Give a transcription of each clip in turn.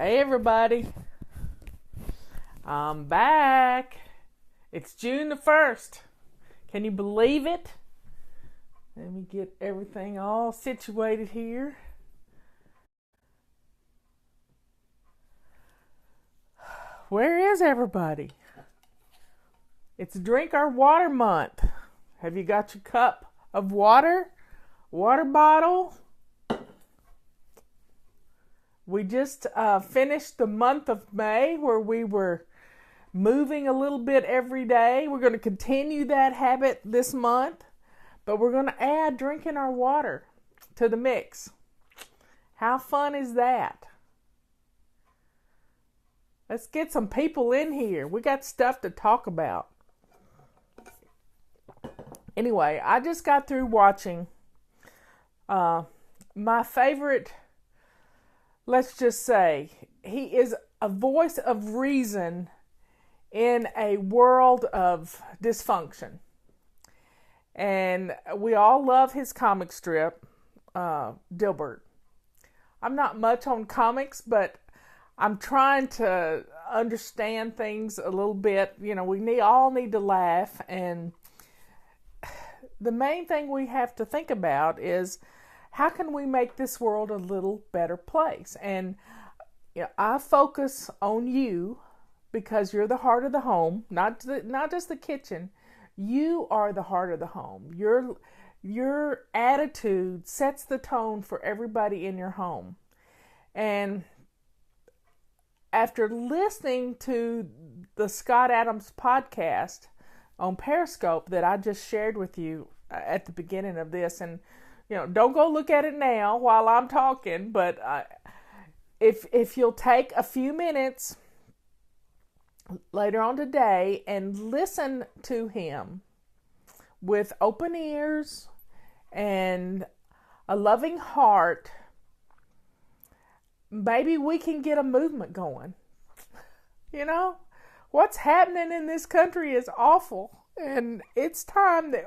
Hey everybody, I'm back. It's June the 1st. Can you believe it? Let me get everything all situated here. Where is everybody? It's Drink Our Water Month. Have you got your cup of water? Water bottle? We just finished the month of May where we were moving a little bit every day. We're going to continue that habit this month, but we're going to add drinking our water to the mix. How fun is that? Let's get some people in here. We got stuff to talk about. Anyway, I just got through watching my favorite. Let's just say he is a voice of reason in a world of dysfunction. And we all love his comic strip, Dilbert. I'm not much on comics, but I'm trying to understand things a little bit. You know, we all need to laugh. And the main thing we have to think about is, how can we make this world a little better place? And you know, I focus on you because you're the heart of the home, not just the kitchen. You are the heart of the home. Your attitude sets the tone for everybody in your home. And after listening to the Scott Adams podcast on Periscope that I just shared with you at the beginning of this, and you know, don't go look at it now while I'm talking, but if you'll take a few minutes later on today and listen to him with open ears and a loving heart, maybe we can get a movement going. You know, what's happening in this country is awful, and it's time that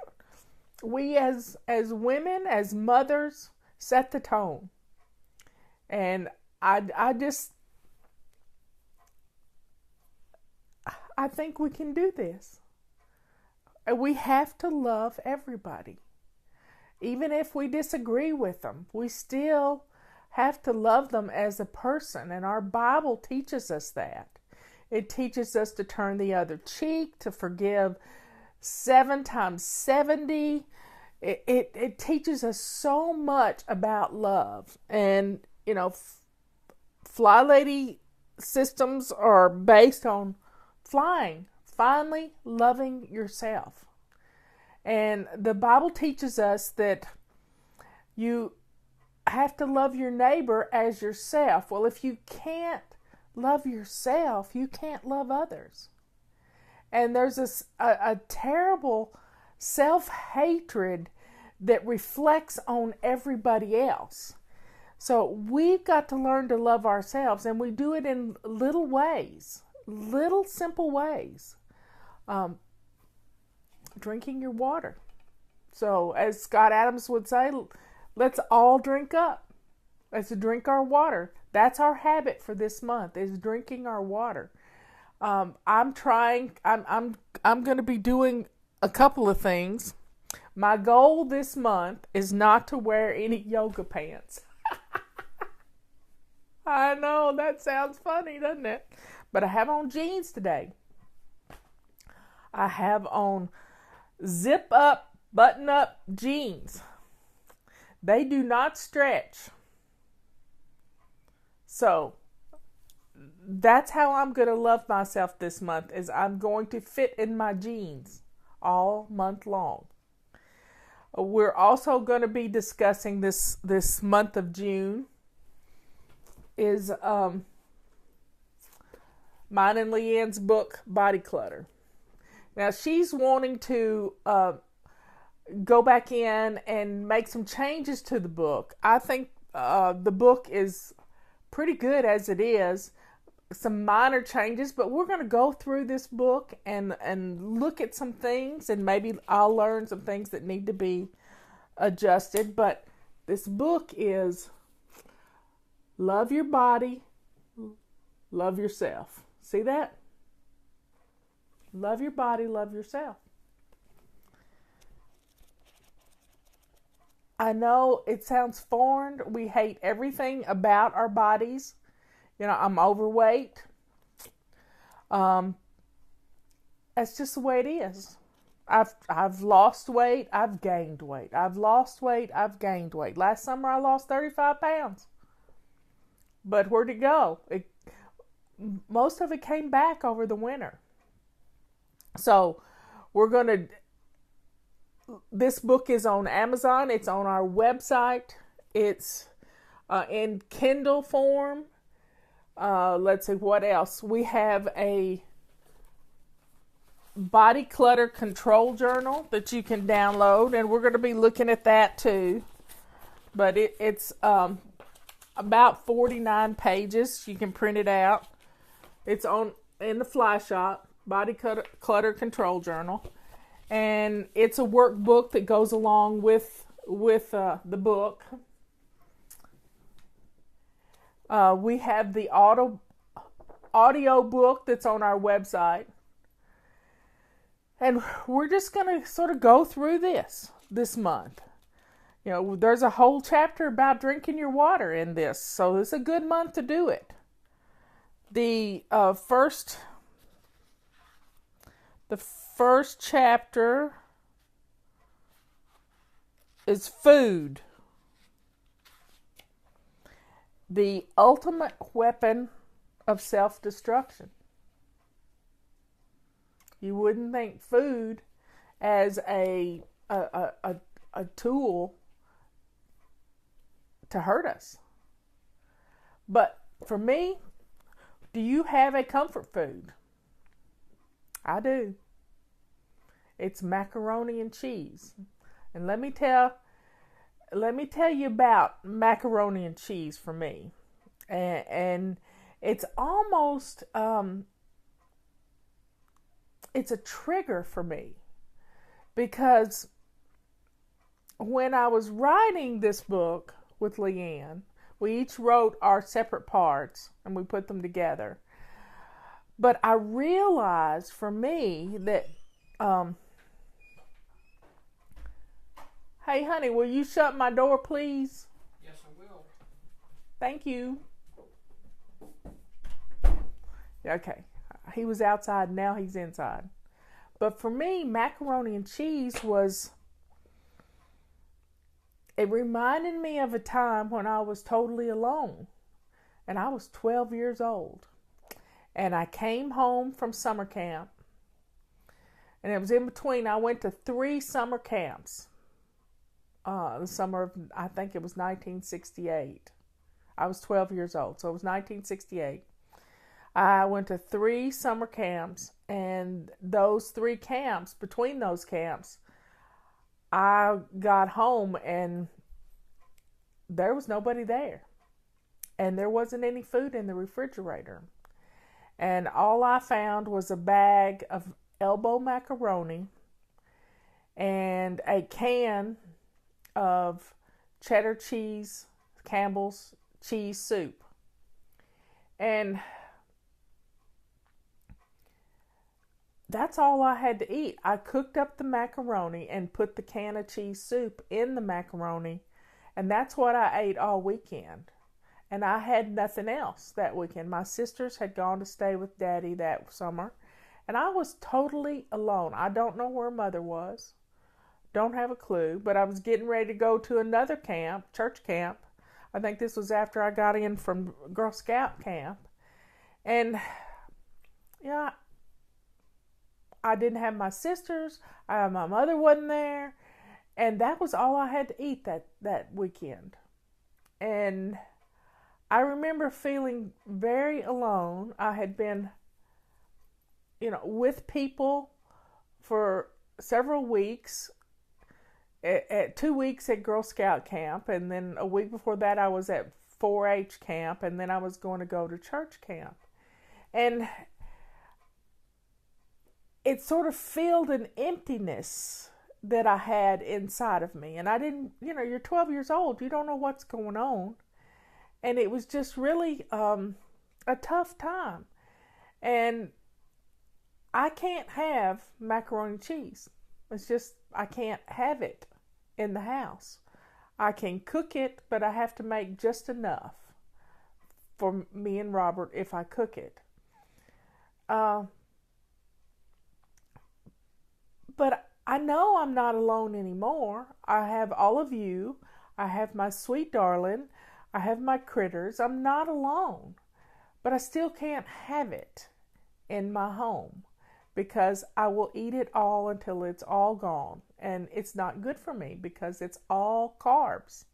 we as women, as mothers, set the tone. And I think we can do this. We have to love everybody. Even if we disagree with them, we still have to love them as a person. And our Bible teaches us that. It teaches us to turn the other cheek, to forgive 7 times 70. It teaches us so much about love. And, you know, Fly Lady systems are based on flying, finally loving yourself. And the Bible teaches us that you have to love your neighbor as yourself. Well, if you can't love yourself, you can't love others. And there's a terrible self-hatred that reflects on everybody else. So we've got to learn to love ourselves, and we do it in little ways, little simple ways. Drinking your water. So as Scott Adams would say, let's all drink up. Let's drink our water. That's our habit for this month, is drinking our water. I'm going to be doing a couple of things. My goal this month is not to wear any yoga pants. I know, that sounds funny, doesn't it? But I have on jeans today. I have on zip up, button up jeans. They do not stretch. So that's how I'm going to love myself this month, is I'm going to fit in my jeans all month long. We're also going to be discussing this month of June is mine and Leanne's book, Body Clutter. Now, she's wanting to go back in and make some changes to the book. I think the book is pretty good as it is. Some minor changes, but we're going to go through this book and look at some things, and maybe I'll learn some things that need to be adjusted. But this book is love your body, Love yourself. See that? Love your body, love yourself. I know it sounds foreign. We hate everything about our bodies. I'm overweight. That's just the way it is. I've lost weight. I've gained weight. I've lost weight. I've gained weight. Last summer I lost 35 pounds. But where'd it go? Most of it came back over the winter. So this book is on Amazon. It's on our website. It's in Kindle form. Let's see, what else? We have a body clutter control journal that you can download, and we're going to be looking at that too. But it's about 49 pages. You can print it out. It's in the Fly Shop, Body Clutter Control Journal. And it's a workbook that goes along with the book. We have the audio book that's on our website. And we're just going to sort of go through this month. There's a whole chapter about drinking your water in this. So it's a good month to do it. The first chapter is food. The ultimate weapon of self-destruction. You wouldn't think food as a tool to hurt us. But for me, do you have a comfort food? I do. It's macaroni and cheese. And let me tell you about macaroni and cheese for me. And it's almost it's a trigger for me, because when I was writing this book with Leanne, we each wrote our separate parts and we put them together. But I realized for me that, hey honey, will you shut my door please? Yes, I will. Thank you. Okay. He was outside, now he's inside. But for me, macaroni and cheese it reminded me of a time when I was totally alone. And I was 12 years old. And I came home from summer camp. And it was in between. I went to 3 summer camps. The summer of, I think it was 1968. I was 12 years old, so it was 1968. I went to 3 summer camps, and those 3 camps, between those camps, I got home and there was nobody there. And there wasn't any food in the refrigerator. And all I found was a bag of elbow macaroni and a can of cheddar cheese, Campbell's cheese soup. And that's all I had to eat. I cooked up the macaroni and put the can of cheese soup in the macaroni, and that's what I ate all weekend. And I had nothing else that weekend. My sisters had gone to stay with Daddy that summer, and I was totally alone. I don't know where Mother was. Don't have a clue, but I was getting ready to go to another camp, church camp. I think this was after I got in from Girl Scout camp. And, yeah, I didn't have my sisters. My mother wasn't there. And that was all I had to eat that weekend. And I remember feeling very alone. I had been, with people for several weeks. At 2 weeks at Girl Scout camp. And then a week before that I was at 4-H camp. And then I was going to go to church camp. And it sort of filled an emptiness that I had inside of me. And I didn't, you're 12 years old. You don't know what's going on. And it was just really a tough time. And I can't have macaroni and cheese. It's just, I can't have it in the house. I can cook it, but I have to make just enough for me and Robert if I cook it. But I know I'm not alone anymore. I have all of you. I have my sweet darling. I have my critters. I'm not alone. But I still can't have it in my home because I will eat it all until it's all gone. And it's not good for me because it's all carbs.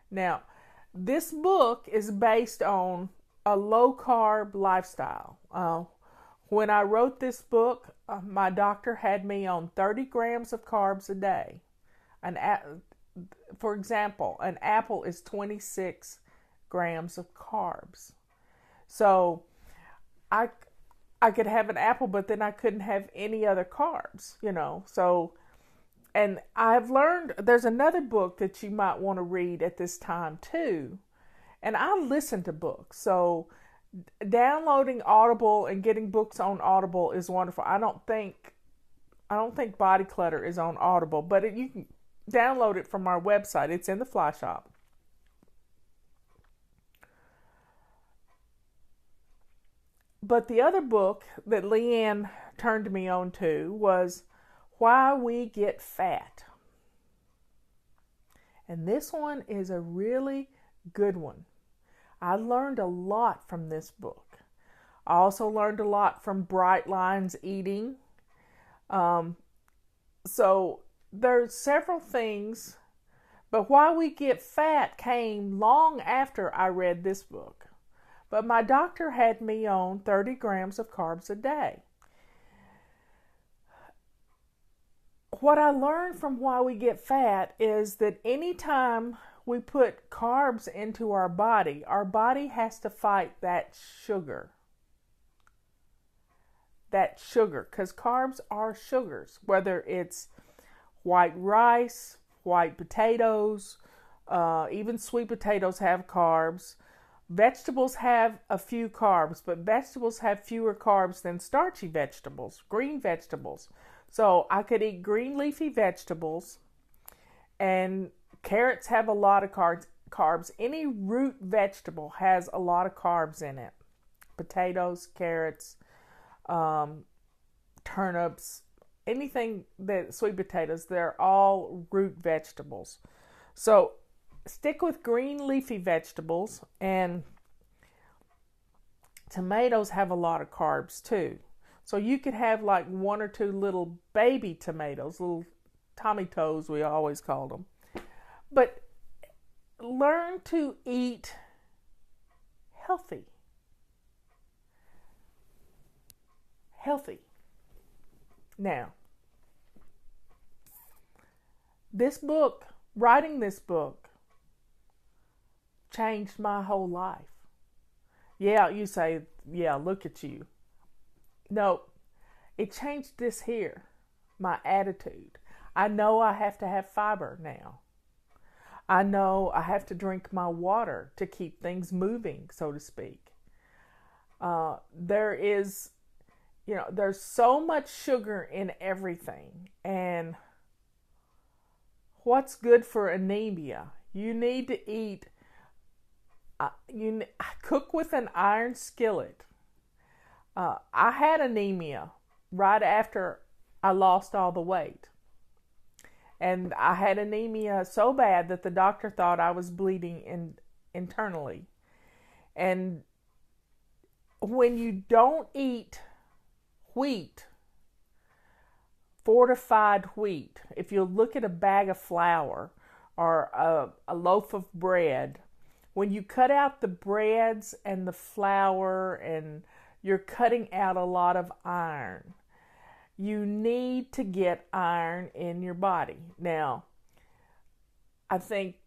Now, this book is based on a low-carb lifestyle. When I wrote this book, my doctor had me on 30 grams of carbs a day. For example, an apple is 26 grams of carbs. So I could have an apple, but then I couldn't have any other carbs, So, and I've learned, there's another book that you might want to read at this time too. And I listen to books. So downloading Audible and getting books on Audible is wonderful. I don't think Body Clutter is on Audible, but you can download it from our website. It's in the Fly Shop. But the other book that Leanne turned me on to was Why We Get Fat. And this one is a really good one. I learned a lot from this book. I also learned a lot from Bright Lines Eating. So there's several things, but Why We Get Fat came long after I read this book. But my doctor had me on 30 grams of carbs a day. What I learned from Why We Get Fat is that anytime we put carbs into our body has to fight that sugar. Because carbs are sugars, whether it's white rice, white potatoes, even sweet potatoes have carbs. Vegetables have a few carbs, but vegetables have fewer carbs than starchy vegetables, green vegetables. So I could eat green leafy vegetables, and carrots have a lot of carbs. Any root vegetable has a lot of carbs in it. Potatoes, carrots, turnips, anything that sweet potatoes, they're all root vegetables. So stick with green leafy vegetables, and tomatoes have a lot of carbs too. So you could have like one or two little baby tomatoes, little Tommy toes we always called them. But learn to eat healthy. Now, writing this book, changed my whole life. Yeah, you say, yeah, look at you. No, it changed this here, my attitude. I know I have to have fiber now. I know I have to drink my water to keep things moving, so to speak. There's so much sugar in everything. And what's good for anemia? You need to eat, cook with an iron skillet. I had anemia right after I lost all the weight. And I had anemia so bad that the doctor thought I was bleeding internally. And when you don't eat wheat, fortified wheat, if you look at a bag of flour or a loaf of bread, when you cut out the breads and the flour, and you're cutting out a lot of iron. You need to get iron in your body. Now, I think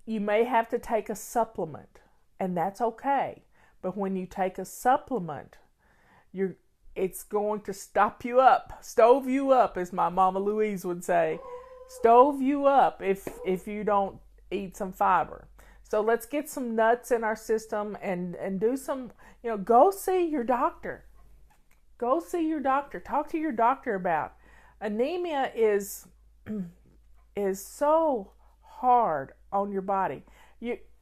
you may have to take a supplement, and that's okay. But when you take a supplement, it's going to stop you up, stove you up, as my Mama Louise would say. Stove you up if you don't eat some fiber. So let's get some nuts in our system and do some, go see your doctor. Go see your doctor. Talk to your doctor about anemia is so hard on your body.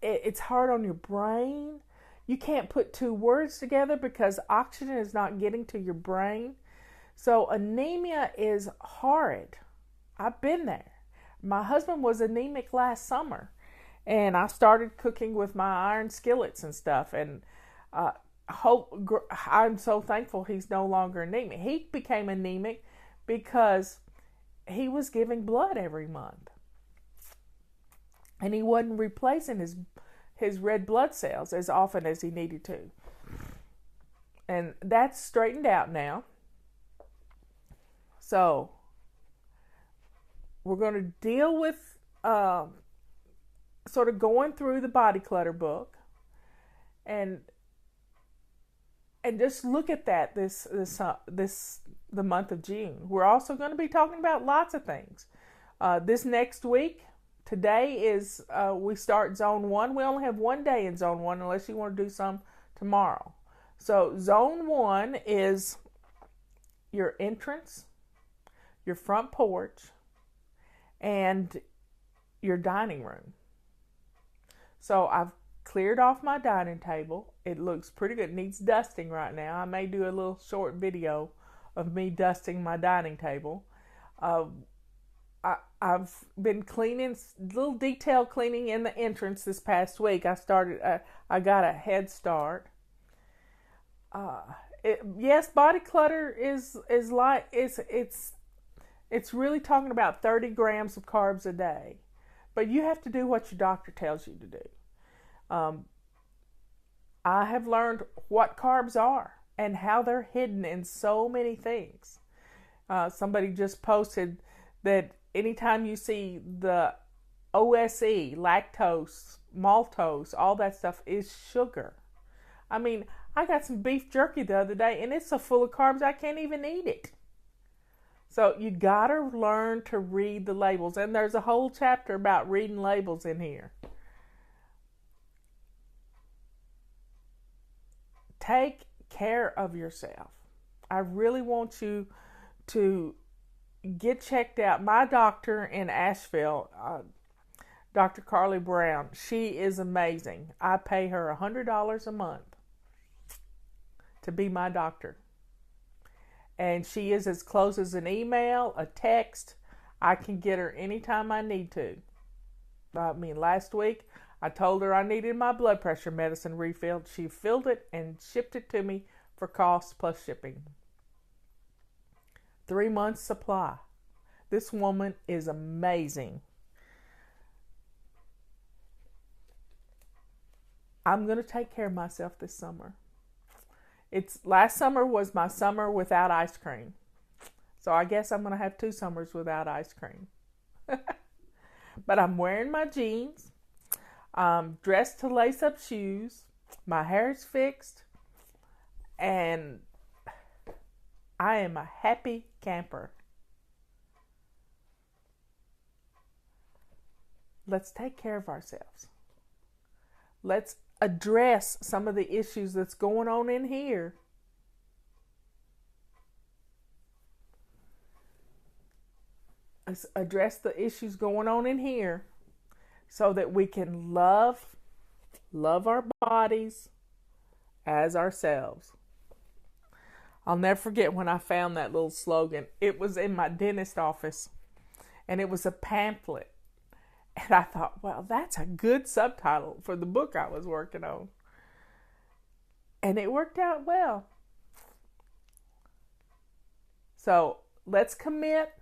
It's hard on your brain. You can't put two words together because oxygen is not getting to your brain. So anemia is horrid. I've been there. My husband was anemic last summer, and I started cooking with my iron skillets and stuff. And I'm so thankful he's no longer anemic. He became anemic because he was giving blood every month, and he wasn't replacing his red blood cells as often as he needed to. And that's straightened out now. So we're going to deal with sort of going through the body clutter book and just look at that this the month of June. We're also going to be talking about lots of things. This next week, today is we start Zone 1. We only have one day in Zone 1 unless you want to do some tomorrow. So Zone 1 is your entrance, your front porch, and your dining room. So I've cleared off my dining table. It looks pretty good. It needs dusting right now. I may do a little short video of me dusting my dining table. I've been cleaning, little detail cleaning in the entrance this past week. I got a head start. Yes, body clutter is like it's really talking about 30 grams of carbs a day, but you have to do what your doctor tells you to do. I have learned what carbs are and how they're hidden in so many things. Somebody just posted that anytime you see the OSE, lactose, maltose, all that stuff is sugar. I mean, I got some beef jerky the other day and it's so full of carbs I can't even eat it. So you gotta learn to read the labels, and there's a whole chapter about reading labels in here. Take care of yourself. I really want you to get checked out. My doctor in Asheville, Dr. Carly Brown, she is amazing. I pay her $100 a month to be my doctor. And she is as close as an email, a text. I can get her anytime I need to. I mean, last week I told her I needed my blood pressure medicine refilled. She filled it and shipped it to me for cost plus shipping. 3 months supply. This woman is amazing. I'm going to take care of myself this summer. Last summer was my summer without ice cream. So I guess I'm going to have 2 summers without ice cream. But I'm wearing my jeans. I'm dressed to lace up shoes. My hair is fixed. And I am a happy camper. Let's take care of ourselves. Let's address some of the issues that's going on in here. Let's address the issues going on in here so that we can love our bodies as ourselves. I'll never forget when I found that little slogan. It was in my dentist office, and it was a pamphlet. And I thought, well, that's a good subtitle for the book I was working on. And it worked out well. So let's commit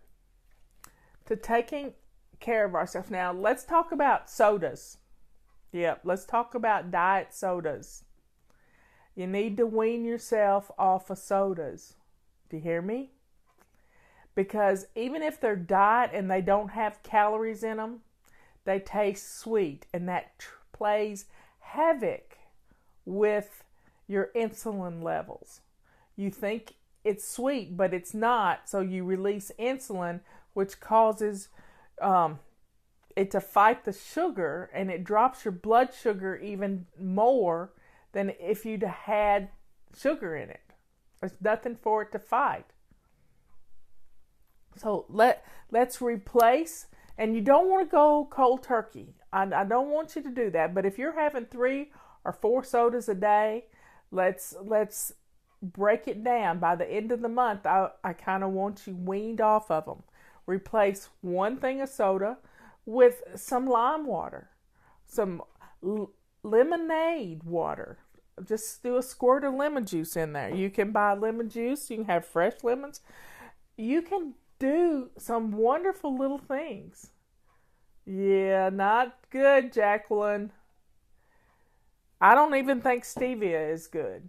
to taking care of ourselves. Now, let's talk about sodas. Yep, let's talk about diet sodas. You need to wean yourself off of sodas. Do you hear me? Because even if they're diet and they don't have calories in them, they taste sweet, and that plays havoc with your insulin levels. You think it's sweet, but it's not, so you release insulin, which causes it to fight the sugar, and it drops your blood sugar even more than if you'd had sugar in it. There's nothing for it to fight. So let's replace, and you don't want to go cold turkey. I don't want you to do that. But if you're having 3 or 4 sodas a day, let's break it down. By the end of the month, I kind of want you weaned off of them. Replace 1 thing of soda with some lime water, some lemonade water. Just do a squirt of lemon juice in there. You can buy lemon juice. You can have fresh lemons. You can do some wonderful little things. Yeah, not good, Jacqueline. I don't even think stevia is good.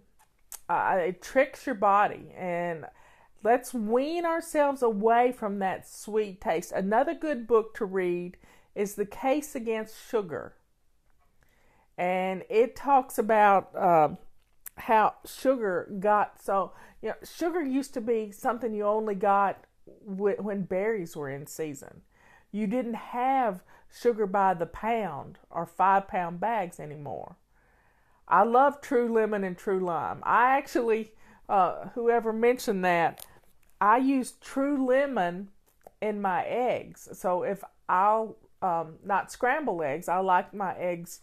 It tricks your body, and let's wean ourselves away from that sweet taste. Another good book to read is The Case Against Sugar. And it talks about how sugar got so, sugar used to be something you only got when berries were in season. You didn't have sugar by the pound or 5-pound bags anymore. I love True Lemon and True Lime. I actually, whoever mentioned that, I use True Lemon in my eggs. So if I'll not scramble eggs, I like my eggs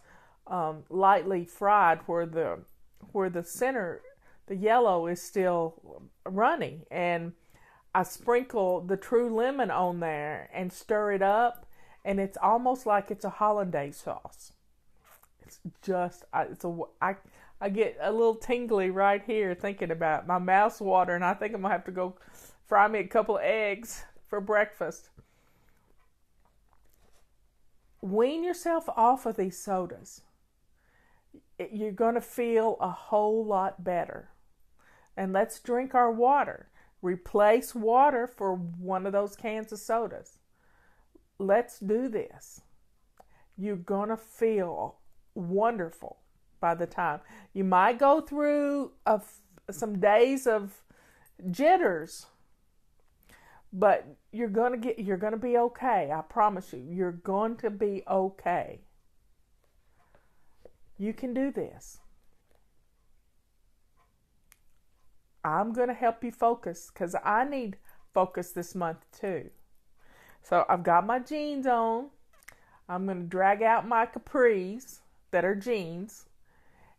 lightly fried where the center, the yellow, is still runny. And I sprinkle the True Lemon on there and stir it up, and it's almost like it's a hollandaise sauce. It's just, I get a little tingly right here thinking about it. My mouth's watering. I think I'm going to have to go fry me a couple of eggs for breakfast. Wean yourself off of these sodas. You're going to feel a whole lot better. And let's drink our water. Replace water for one of those cans of sodas. Let's do this. You're going to feel wonderful by the time. You might go through some days of jitters, but you're going to be okay. I promise you. You're going to be okay. You can do this. I'm going to help you focus because I need focus this month too. So I've got my jeans on. I'm going to drag out my capris that are jeans.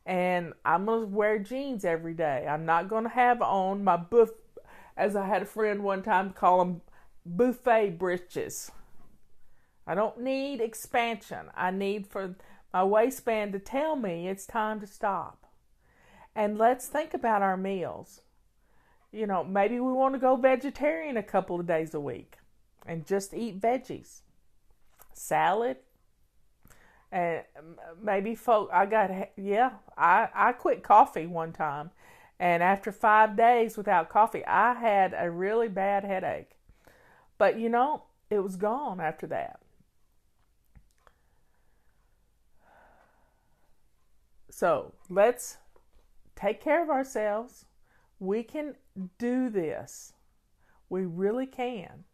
And I'm going to wear jeans every day. I'm not going to have on my as I had a friend one time call them buffet breeches. I don't need expansion. I need for my waistband to tell me it's time to stop. And let's think about our meals. Maybe we want to go vegetarian a couple of days a week and just eat veggies, salad, and maybe I quit coffee one time, and after 5 days without coffee, I had a really bad headache. But it was gone after that. So let's take care of ourselves. We can do this. We really can.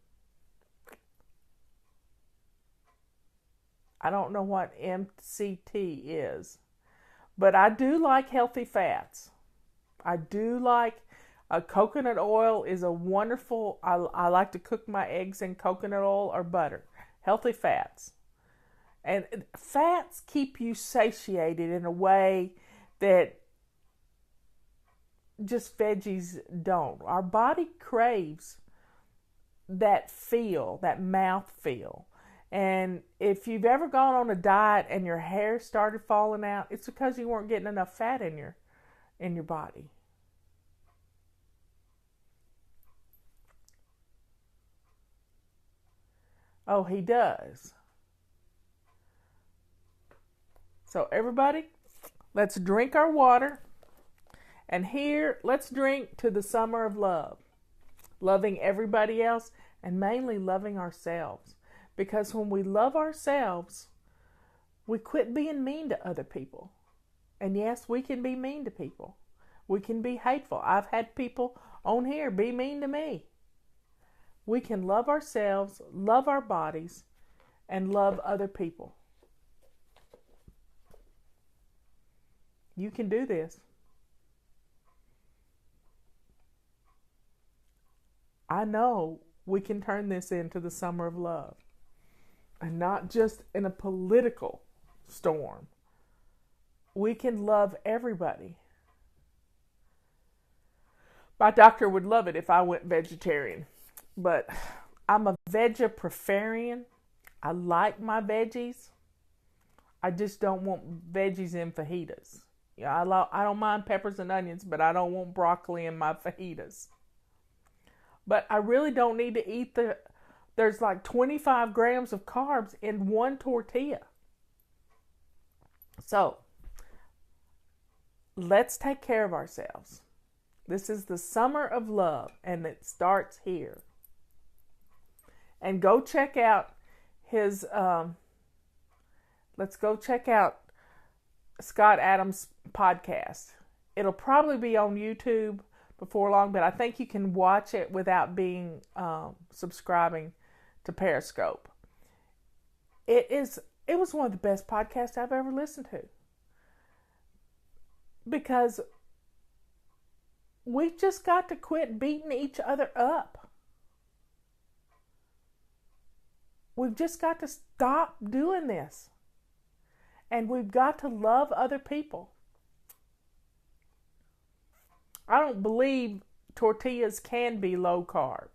I don't know what MCT is, but I do like healthy fats. I do like coconut oil is a wonderful, I like to cook my eggs in coconut oil or butter. Healthy fats. And fats keep you satiated in a way that just veggies don't. Our body craves that feel, that mouth feel. And if you've ever gone on a diet and your hair started falling out, it's because you weren't getting enough fat in your body. Oh, he does. So everybody, let's drink our water. And here, let's drink to the summer of love. Loving everybody else and mainly loving ourselves. Because when we love ourselves, we quit being mean to other people. And yes, we can be mean to people. We can be hateful. I've had people on here be mean to me. We can love ourselves, love our bodies, and love other people. You can do this. I know we can turn this into the summer of love, and not just in a political storm. We can love everybody. My doctor would love it if I went vegetarian, but I'm a vegetarian. I like my veggies. I just don't want veggies in fajitas. I don't mind peppers and onions, but I don't want broccoli in my fajitas. But I really don't need to eat there's like 25 grams of carbs in one tortilla. So, let's take care of ourselves. This is the summer of love, and it starts here. And go check out his, let's go check out Scott Adams' podcast. It'll probably be on YouTube before long, but I think you can watch it without being subscribing to Periscope. It was one of the best podcasts I've ever listened to, because we've just got to quit beating each other up. We've just got to stop doing this. And we've got to love other people. I don't believe tortillas can be low carb.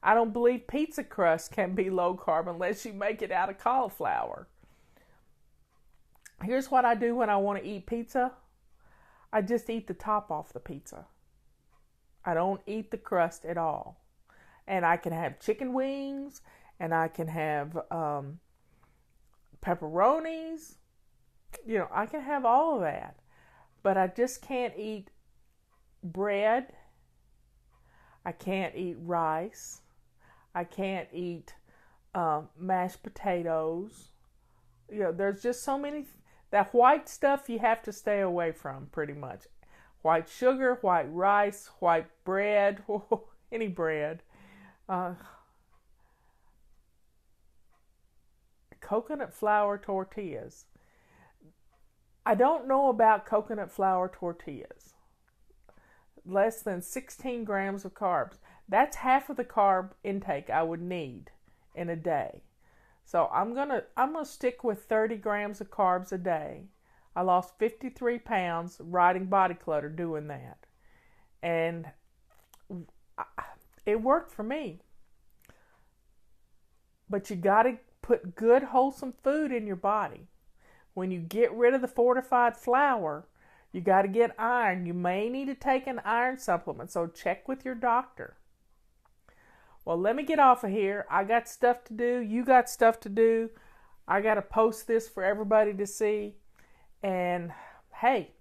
I don't believe pizza crust can be low carb unless you make it out of cauliflower. Here's what I do when I want to eat pizza. I just eat the top off the pizza. I don't eat the crust at all. And I can have chicken wings, and I can have pepperonis. I can have all of that. But I just can't eat bread. I can't eat rice. I can't eat mashed potatoes. There's just so many. That white stuff you have to stay away from, pretty much. White sugar, white rice, white bread, any bread. Coconut flour tortillas. I don't know about coconut flour tortillas. Less than 16 grams of carbs. That's half of the carb intake I would need in a day. So I'm gonna stick with 30 grams of carbs a day. I lost 53 pounds riding Body Clutter doing that. And it worked for me. But you got to put good, wholesome food in your body. When you get rid of the fortified flour, you got to get iron. You may need to take an iron supplement, so check with your doctor. Well, let me get off of here. I got stuff to do. You got stuff to do. I got to post this for everybody to see. And hey,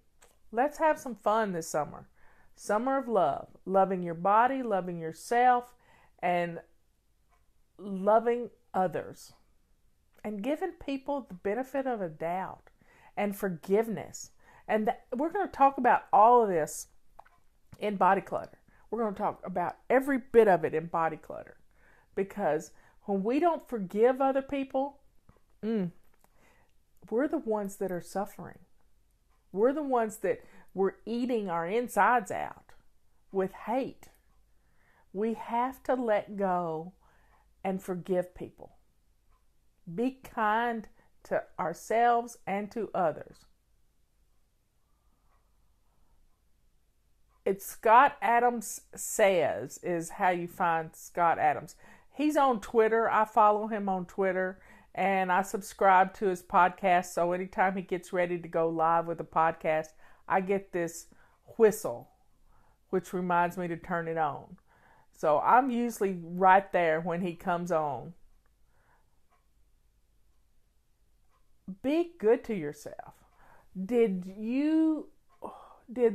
let's have some fun this summer. Summer of love. Loving your body, loving yourself, and loving others. And giving people the benefit of a doubt. And forgiveness. And we're going to talk about all of this in Body Clutter. We're going to talk about every bit of it in Body Clutter. Because when we don't forgive other people, we're the ones that are suffering. We're the ones that we're eating our insides out with hate. We have to let go and forgive people. Be kind to ourselves and to others. It's Scott Adams Says is how you find Scott Adams. He's on Twitter. I follow him on Twitter. And I subscribe to his podcast, so anytime he gets ready to go live with a podcast, I get this whistle, which reminds me to turn it on. So I'm usually right there when he comes on. Be good to yourself. Did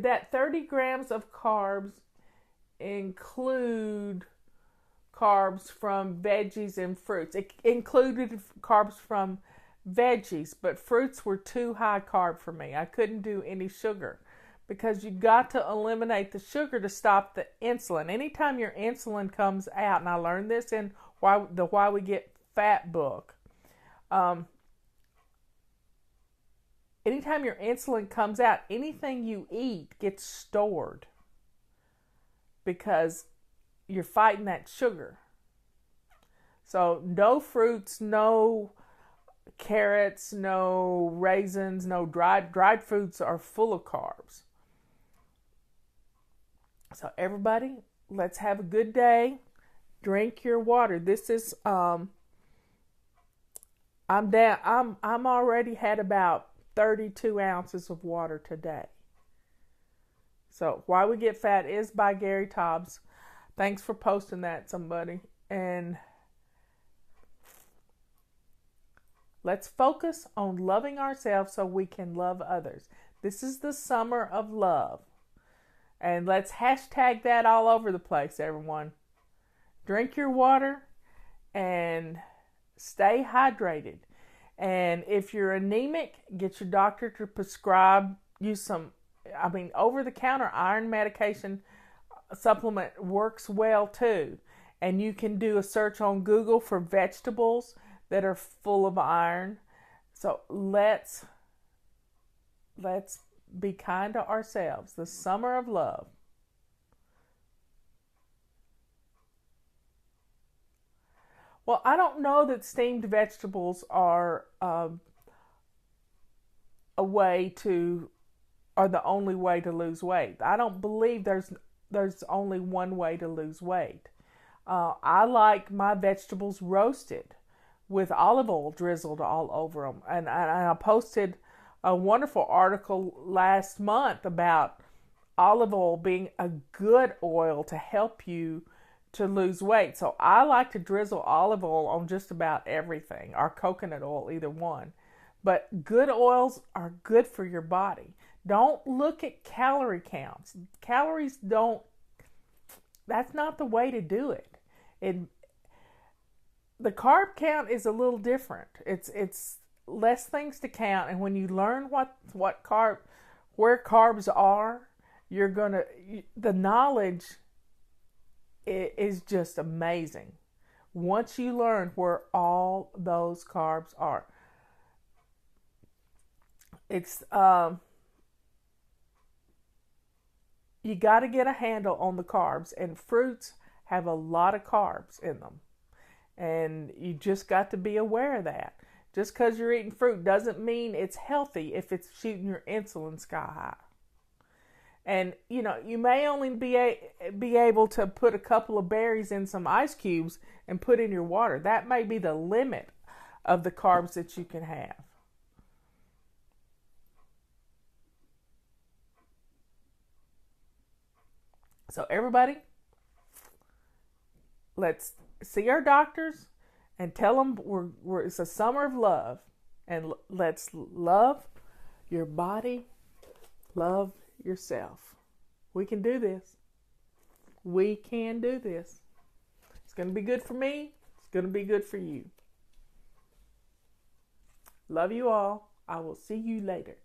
that 30 grams of carbs include carbs from veggies and fruits? It included carbs from veggies, but fruits were too high carb for me. I couldn't do any sugar because you got to eliminate the sugar to stop the insulin. Anytime your insulin comes out, and I learned this in the Why We Get Fat book, Um, anytime your insulin comes out, anything you eat gets stored because you're fighting that sugar. So no fruits, no carrots, no raisins, no dried foods are full of carbs. So everybody, let's have a good day. Drink your water. This is I'm already had about 32 ounces of water today. So Why We Get Fat is by Gary Taubes. Thanks for posting that, somebody. And let's focus on loving ourselves so we can love others. This is the summer of love. And let's hashtag that all over the place, everyone. Drink your water and stay hydrated. And if you're anemic, get your doctor to prescribe you some, over-the-counter iron medication supplement works well too. And you can do a search on Google for vegetables that are full of iron. So let's be kind to ourselves. The summer of love. Well, I don't know that steamed vegetables are the only way to lose weight. I don't believe there's only one way to lose weight. I like my vegetables roasted with olive oil drizzled all over them. And I posted a wonderful article last month about olive oil being a good oil to help you to lose weight. So I like to drizzle olive oil on just about everything, or coconut oil, either one. But good oils are good for your body. Don't look at calorie counts. That's not the way to do it. The carb count is a little different. It's less things to count, and when you learn where carbs are, the knowledge is just amazing. Once you learn where all those carbs are, it's you got to get a handle on the carbs, and fruits have a lot of carbs in them, and you just got to be aware of that. Just because you're eating fruit doesn't mean it's healthy if it's shooting your insulin sky high. And, you may only be able to put a couple of berries in some ice cubes and put in your water. That may be the limit of the carbs that you can have. So everybody, let's see our doctors and tell them it's a summer of love. And let's love your body, love yourself. We can do this. We can do this. It's going to be good for me. It's going to be good for you. Love you all. I will see you later.